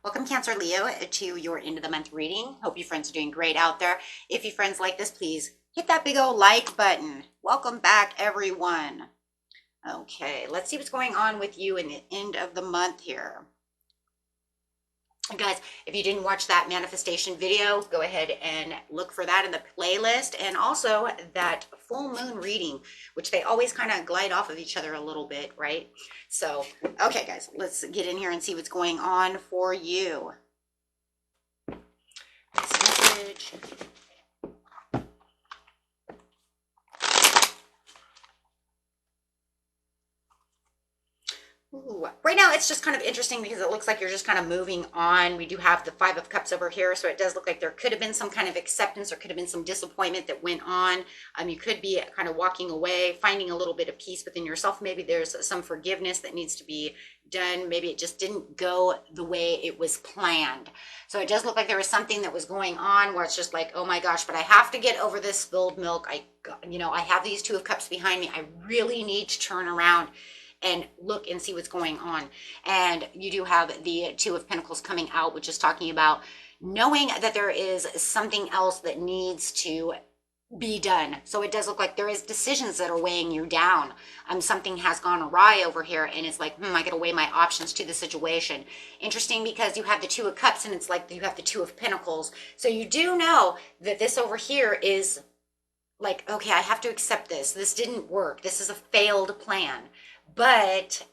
Welcome, Cancer Leo, to your end of the month reading. Hope you friends are doing great out there. If you friends like this, please hit that big old like button. Welcome back, everyone. Okay, let's see what's going on with you in the end of the month here. Guys, if you didn't watch that manifestation video, go ahead and look for that in the playlist, and also that full moon reading, which they always kind of glide off of each other a little bit, right? So, okay, guys, let's get in here and see what's going on for you. This message. Ooh, right now it's just kind of interesting because it looks like you're just kind of moving on. We do have the Five of Cups over here, so it does look like there could have been some kind of acceptance, or could have been some disappointment that went on. You could be kind of walking away, finding a little bit of peace within yourself. Maybe there's some forgiveness that needs to be done. Maybe it just didn't go the way it was planned. So it does look like there was something that was going on where it's just like, oh my gosh, but I have to get over this spilled milk. I have these Two of Cups behind me. I really need to turn around and look and see what's going on. And you do have the Two of Pentacles coming out, which is talking about knowing that there is something else that needs to be done. So it does look like there is decisions that are weighing you down. Something has gone awry over here, and it's like, I gotta weigh my options to the situation. Interesting, because you have the Two of Cups, and it's like you have the Two of Pentacles. So you do know that this over here is like, okay, I have to accept this. This didn't work. This is a failed plan. But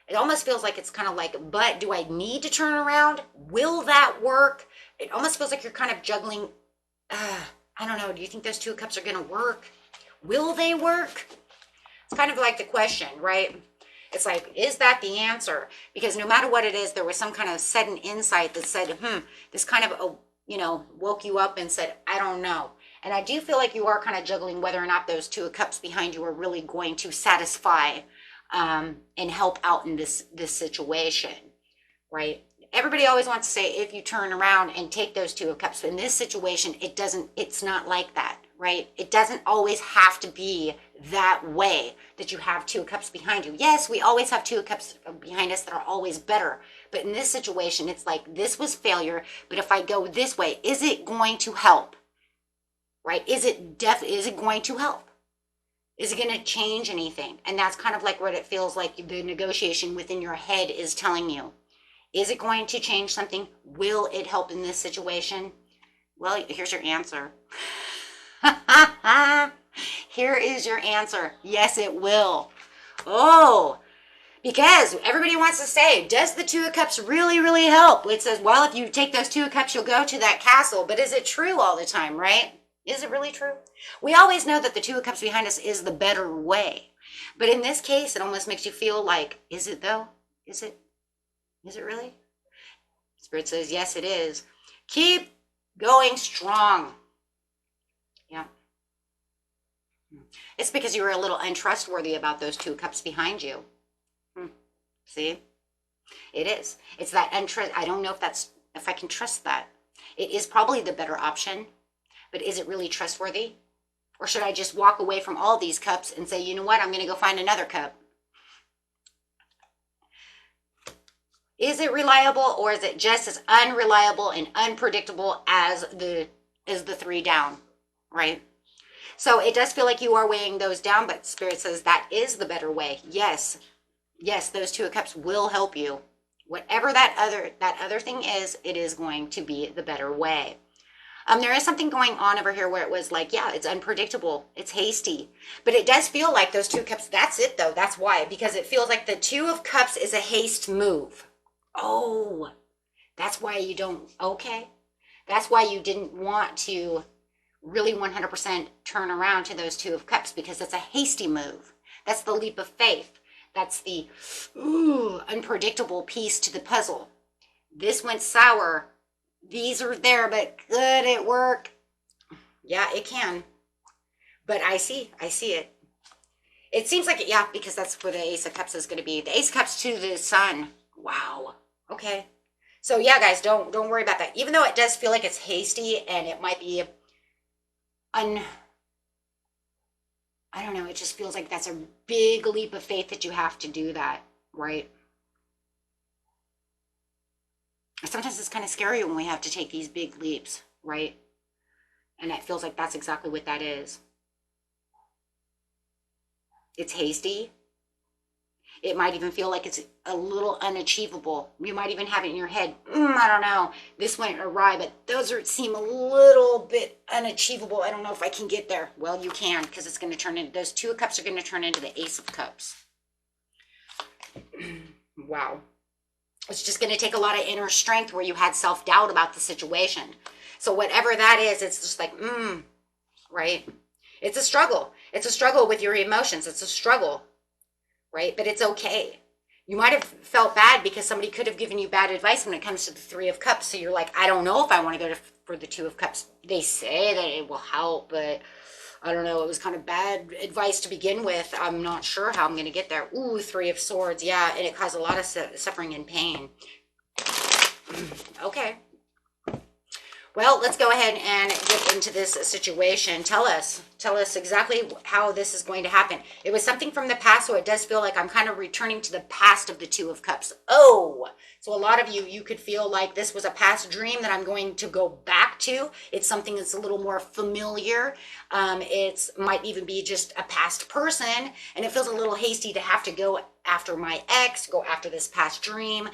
it almost feels like it's kind of like, but do I need to turn around? Will that work? It almost feels like you're kind of juggling. I don't know. Do you think those Two of Cups are going to work? Will they work? It's kind of like the question, right? It's like, is that the answer? Because no matter what it is, there was some kind of sudden insight that said, this kind of, woke you up and said, I don't know. And I do feel like you are kind of juggling whether or not those Two of Cups behind you are really going to satisfy and help out in this situation, right? Everybody always wants to say, if you turn around and take those Two of Cups. But in this situation, it's not like that, right? It doesn't always have to be that way, that you have Two of Cups behind you. Yes, we always have Two of Cups behind us that are always better. But in this situation, it's like, this was failure, but if I go this way, is it going to help? Right? Is it going to help? Is it going to change anything? And that's kind of like what it feels like the negotiation within your head is telling you. Is it going to change something? Will it help in this situation? Well, here's your answer. Here is your answer. Yes, it will. Oh, because everybody wants to say, does the Two of Cups really, really help? It says, well, if you take those Two of Cups, you'll go to that castle. But is it true all the time, right? Is it really true? We always know that the Two of Cups behind us is the better way. But in this case, it almost makes you feel like, is it though? Is it really? Spirit says, yes, it is. Keep going strong. Yeah. It's because you were a little untrustworthy about those Two of Cups behind you. See? It is. It's that untrust. I don't know if I can trust that. It is probably the better option. But is it really trustworthy? Or should I just walk away from all these cups and say, you know what, I'm going to go find another cup? Is it reliable, or is it just as unreliable and unpredictable as the three down, right? So it does feel like you are weighing those down, but Spirit says that is the better way. Yes, those Two of Cups will help you. Whatever that other thing is, it is going to be the better way. There is something going on over here where it was like, yeah, it's unpredictable. It's hasty. But it does feel like those Two of Cups, that's it though. That's why. Because it feels like the Two of Cups is a haste move. Oh, that's why you don't, okay. That's why you didn't want to really 100% turn around to those Two of Cups, because it's a hasty move. That's the leap of faith. That's the unpredictable piece to the puzzle. This went sour. These are there, but could it work? Yeah, it can. But I see it. It seems like it, yeah, because that's what the Ace of Cups is going to be. The Ace of Cups to the Sun. Wow. Okay. So yeah, guys, don't worry about that. Even though it does feel like it's hasty and it might be I don't know, it just feels like that's a big leap of faith that you have to do that, right? Sometimes it's kind of scary when we have to take these big leaps, right? And it feels like that's exactly what that is. It's hasty. It might even feel like it's a little unachievable. You might even have it in your head, I don't know, this went awry, but those seem a little bit unachievable. I don't know if I can get there. Well, you can, because it's going to turn into, those 2 of Cups are going to turn into the Ace of Cups. Wow. It's just going to take a lot of inner strength where you had self-doubt about the situation. So whatever that is, it's just like, right? It's a struggle. It's a struggle with your emotions. It's a struggle. Right? But it's okay. You might have felt bad because somebody could have given you bad advice when it comes to the 3 of Cups. So you're like, I don't know if I want to go for the 2 of Cups. They say that it will help, but I don't know. It was kind of bad advice to begin with. I'm not sure how I'm going to get there. Ooh, 3 of Swords. Yeah, and it caused a lot of suffering and pain. Okay. Well, let's go ahead and get into this situation. Tell us exactly how this is going to happen. It was something from the past, so it does feel like I'm kind of returning to the past of the 2 of Cups. Oh, so a lot of you could feel like this was a past dream that I'm going to go back to. It's something that's a little more familiar. It might even be just a past person, and it feels a little hasty to have to go after my ex, go after this past dream.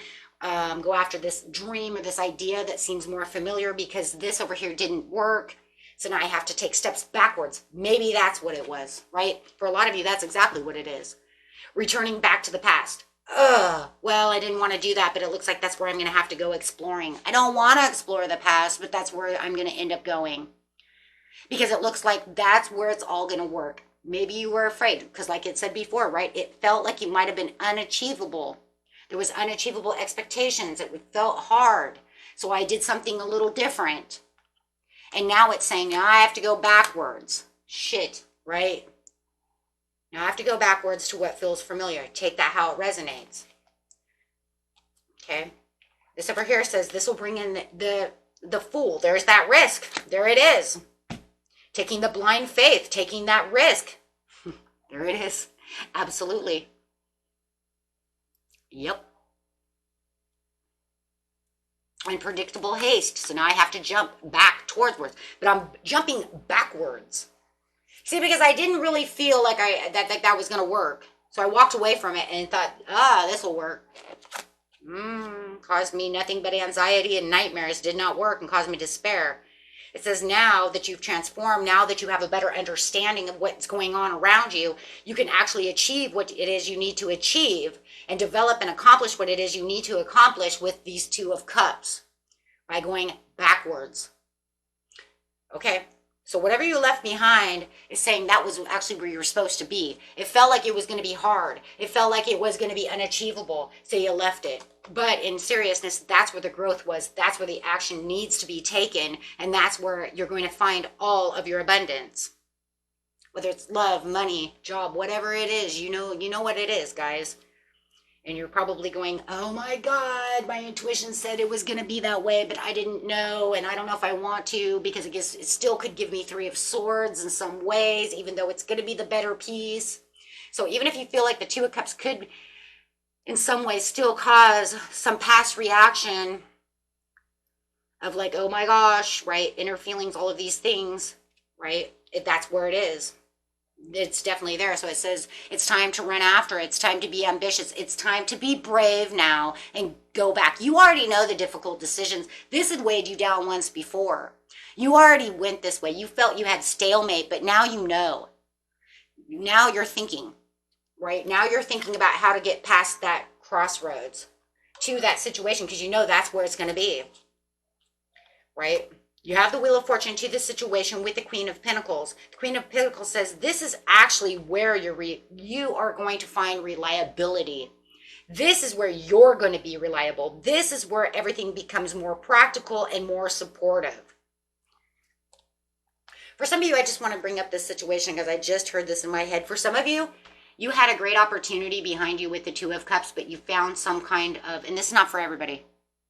Go after this dream or this idea that seems more familiar because this over here didn't work. So now I have to take steps backwards. Maybe that's what it was, right? For a lot of you, that's exactly what it is. Returning back to the past. Well, I didn't want to do that, but it looks like that's where I'm going to have to go exploring. I don't want to explore the past, but that's where I'm going to end up going. Because it looks like that's where it's all going to work. Maybe you were afraid, because like it said before, right? It felt like it might have been unachievable. There was unachievable expectations. It felt hard. So I did something a little different. And now it's saying, now I have to go backwards. Shit, right? Now I have to go backwards to what feels familiar. Take that how it resonates. Okay? This over here says this will bring in the Fool. There's that risk. There it is. Taking the blind faith. Taking that risk. There it is. Absolutely. Yep. Unpredictable haste. So now I have to jump back towards, but I'm jumping backwards. See, because I didn't really feel like that was going to work. So I walked away from it and thought, this will work. Caused me nothing but anxiety and nightmares. Did not work and caused me despair. It says now that you've transformed, now that you have a better understanding of what's going on around you, you can actually achieve what it is you need to achieve and develop and accomplish what it is you need to accomplish with these 2 of Cups by going backwards. Okay, so whatever you left behind is saying that was actually where you were supposed to be. It felt like it was going to be hard. It felt like it was going to be unachievable, so you left it. But in seriousness, that's where the growth was. That's where the action needs to be taken, and that's where you're going to find all of your abundance. Whether it's love, money, job, whatever it is, you know what it is, guys. And you're probably going, oh my God, my intuition said it was going to be that way, but I didn't know, and I don't know if I want to, because it still could give me 3 of Swords in some ways, even though it's going to be the better piece. So even if you feel like the 2 of Cups could, in some ways, still cause some past reaction of like, oh my gosh, right, inner feelings, all of these things, right, that's where it is. It's definitely there. So it says it's time to run after it. It's time to be ambitious. It's time to be brave now and go back. You already know the difficult decisions. This had weighed you down once before. You already went this way. You felt you had stalemate, but now you know. Now you're thinking, right? Now you're thinking about how to get past that crossroads to that situation because you know that's where it's going to be, right? You have the Wheel of Fortune to this situation with the Queen of Pentacles. The Queen of Pentacles says this is actually where you are going to find reliability. This is where you're going to be reliable. This is where everything becomes more practical and more supportive. For some of you, I just want to bring up this situation because I just heard this in my head. For some of you, you had a great opportunity behind you with the 2 of Cups, but you found some kind of, and this is not for everybody,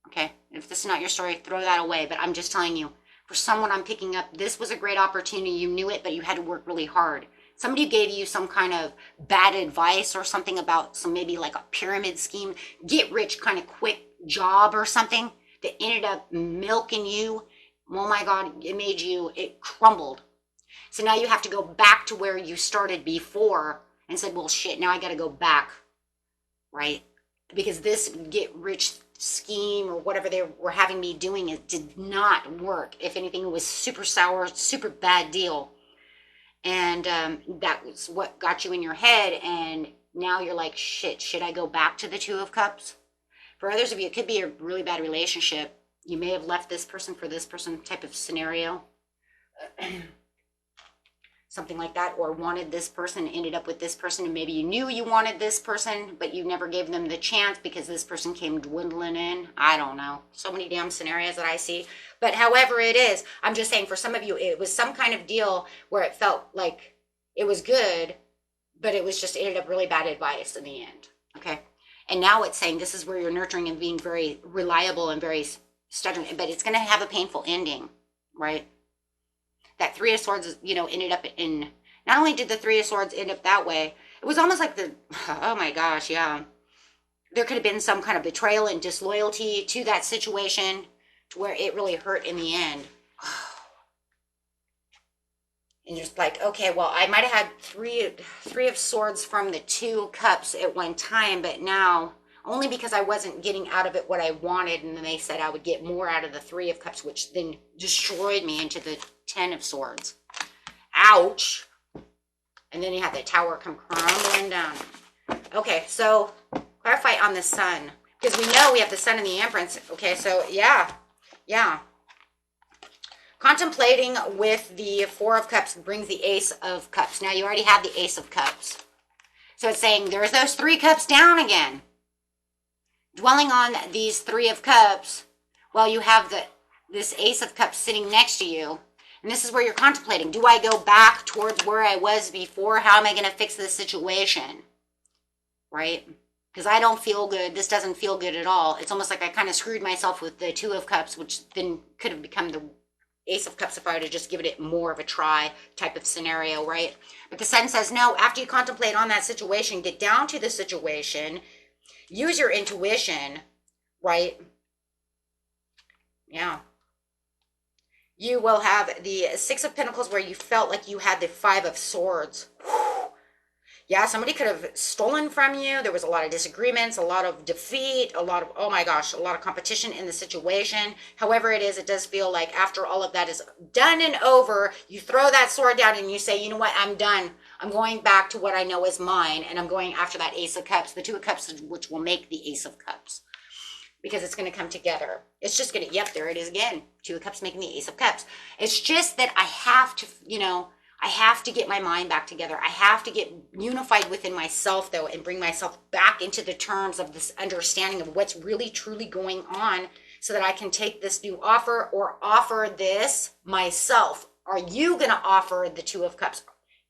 okay? If this is not your story, throw that away, but I'm just telling you, for someone I'm picking up, this was a great opportunity. You knew it, but you had to work really hard. Somebody gave you some kind of bad advice or something about some maybe like a pyramid scheme, get rich kind of quick job or something that ended up milking you. Oh my God, it crumbled. So now you have to go back to where you started before and said, well, shit, now I got to go back, right? Because this get rich scheme or whatever they were having me doing, it did not work. If anything, it was super sour, super bad deal. And that was what got you in your head. And now you're like, shit, should I go back to the Two of Cups? For others of you, it could be a really bad relationship. You may have left this person for this person type of scenario. Something like that, or wanted this person, ended up with this person, and maybe you knew you wanted this person, but you never gave them the chance because this person came dwindling in. I don't know. So many damn scenarios that I see. But however it is, I'm just saying for some of you, it was some kind of deal where it felt like it was good, but it was just ended up really bad advice in the end. Okay. And now it's saying this is where you're nurturing and being very reliable and very stubborn, but it's going to have a painful ending, right? That Three of Swords, ended up in, not only did the Three of Swords end up that way, it was almost like oh my gosh, yeah. There could have been some kind of betrayal and disloyalty to that situation to where it really hurt in the end. And just like, okay, well, I might have had three of Swords from the Two Cups at one time, but now, only because I wasn't getting out of it what I wanted, and then they said I would get more out of the Three of Cups, which then destroyed me into the Ten of Swords. Ouch. And then you have the Tower come crumbling down. Okay, so clarify on the Sun. Because we know we have the Sun and the Empress. Okay, so yeah. Contemplating with the Four of Cups brings the Ace of Cups. Now you already have the Ace of Cups. So it's saying there's those 3 cups down again. Dwelling on these 3 of Cups while you have this Ace of Cups sitting next to you. And this is where you're contemplating. Do I go back towards where I was before? How am I going to fix this situation? Right? Because I don't feel good. This doesn't feel good at all. It's almost like I kind of screwed myself with the Two of Cups, which then could have become the Ace of Cups if I would have just given it more of a try type of scenario, right? But the Sun says, no, after you contemplate on that situation, get down to the situation, use your intuition, right? Yeah. You will have the Six of Pentacles where you felt like you had the Five of Swords. Yeah, somebody could have stolen from you. There was a lot of disagreements, a lot of defeat, a lot of, oh my gosh, a lot of competition in the situation. However it is, it does feel like after all of that is done and over, you throw that sword down and you say, you know what, I'm done. I'm going back to what I know is mine, and I'm going after that Ace of Cups, the Two of Cups, which will make the Ace of Cups. Because it's going to come together. It's just going to, yep, there it is again. Two of Cups making the Ace of Cups. It's just that I have to, I have to get my mind back together. I have to get unified within myself, though, and bring myself back into the terms of this understanding of what's really, truly going on so that I can take this new offer or offer this myself. Are you going to offer the Two of Cups?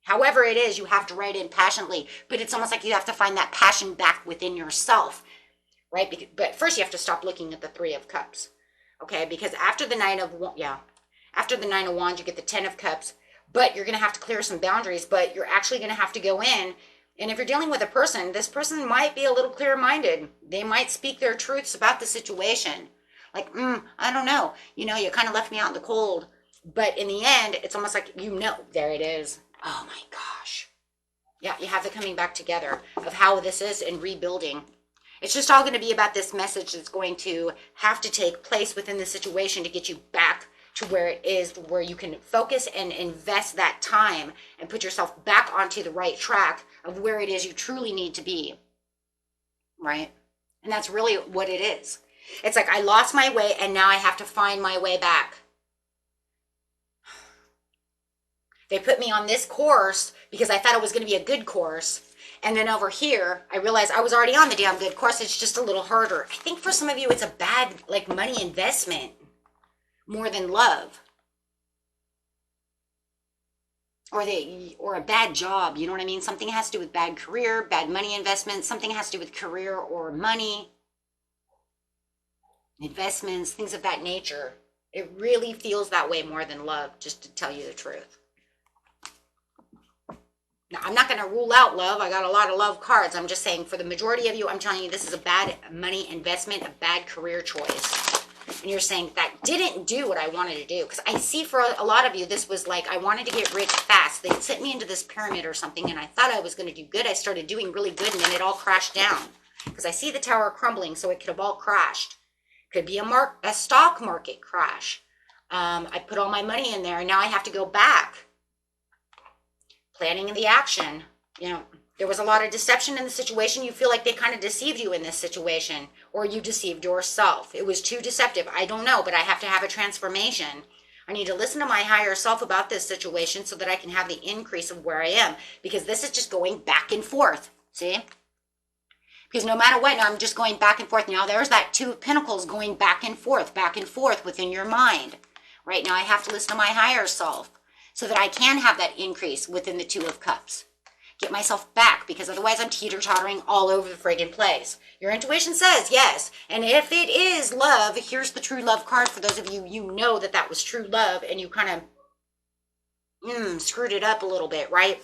However it is, you have to write in passionately. But it's almost like you have to find that passion back within yourself. Right? But first you have to stop looking at the Three of Cups. Okay? Because after the Nine of Wands, you get the Ten of Cups. But you're going to have to clear some boundaries. But you're actually going to have to go in. And if you're dealing with a person, this person might be a little clear-minded. They might speak their truths about the situation. Like, I don't know. You kind of left me out in the cold. But in the end, it's almost like, there it is. Oh my gosh. Yeah, you have the coming back together of how this is and rebuilding. It's just all going to be about this message that's going to have to take place within the situation to get you back to where it is, where you can focus and invest that time and put yourself back onto the right track of where it is you truly need to be. Right? And that's really what it is. It's like I lost my way and now I have to find my way back. They put me on this course because I thought it was going to be a good course. And then over here, I realized I was already on the damn good course. It's just a little harder. I think for some of you, it's a bad, money investment more than love. Or a bad job. You know what I mean? Something has to do with bad career, bad money investment. Something has to do with career or money. Investments, things of that nature. It really feels that way more than love, just to tell you the truth. Now, I'm not going to rule out love. I got a lot of love cards. I'm just saying for the majority of you, I'm telling you this is a bad money investment, a bad career choice. and you're saying that didn't do what I wanted to do. Because I see for a lot of you, this was like, I wanted to get rich fast. They sent me into this pyramid or something, and I thought I was going to do good. I started doing really good, and then it all crashed down. Because I see the tower crumbling, so it could have all crashed. Could be a stock market crash. I put all my money in there, and now I have to go back. Planning the action. You know, there was a lot of deception in the situation. You feel like they kind of deceived you in this situation, or you deceived yourself. It was too deceptive. I don't know, but I have to have a transformation. I need to listen to my higher self about this situation so that I can have the increase of where I am, because this is just going back and forth. See? Because no matter what, now I'm just going back and forth. Now there's that Two of Pentacles going back and forth within your mind. Right now I have to listen to my higher self so that I can have that increase within the Two of Cups. Get myself back, because otherwise I'm teeter-tottering all over the friggin' place. Your intuition says yes. And if it is love, here's the true love card for those of you, you know that that was true love and you kind of screwed it up a little bit, right?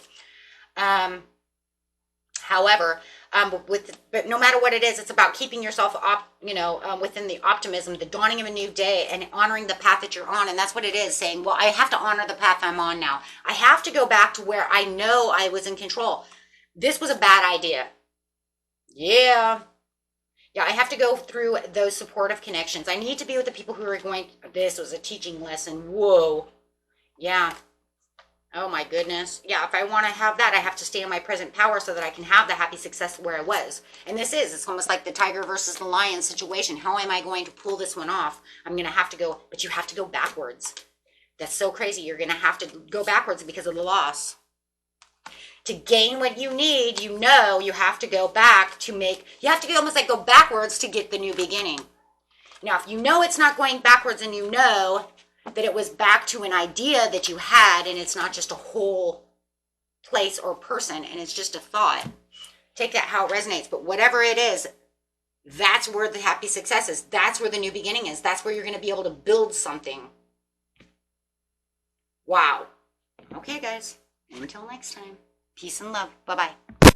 However, but no matter what it is, it's about keeping yourself within the optimism, the dawning of a new day, and honoring the path that you're on. And that's what it is, saying, well, I have to honor the path I'm on now. I have to go back to where I know I was in control. This was a bad idea. Yeah, I have to go through those supportive connections. I need to be with the people who are this was a teaching lesson. Whoa. Yeah. Oh my goodness. Yeah, if I want to have that, I have to stay in my present power so that I can have the happy success where I was. And it's almost like the tiger versus the lion situation. How am I going to pull this one off? I'm going to have to go, but you have to go backwards. That's so crazy. You're going to have to go backwards because of the loss. To gain what you need, you have to go back you have to almost like go backwards to get the new beginning. Now, if you know it's not going backwards and you know that it was back to an idea that you had, and it's not just a whole place or person, and it's just a thought. Take that how it resonates. But whatever it is, that's where the happy success is. That's where the new beginning is. That's where you're going to be able to build something. Wow. Okay, guys. Until next time. Peace and love. Bye-bye.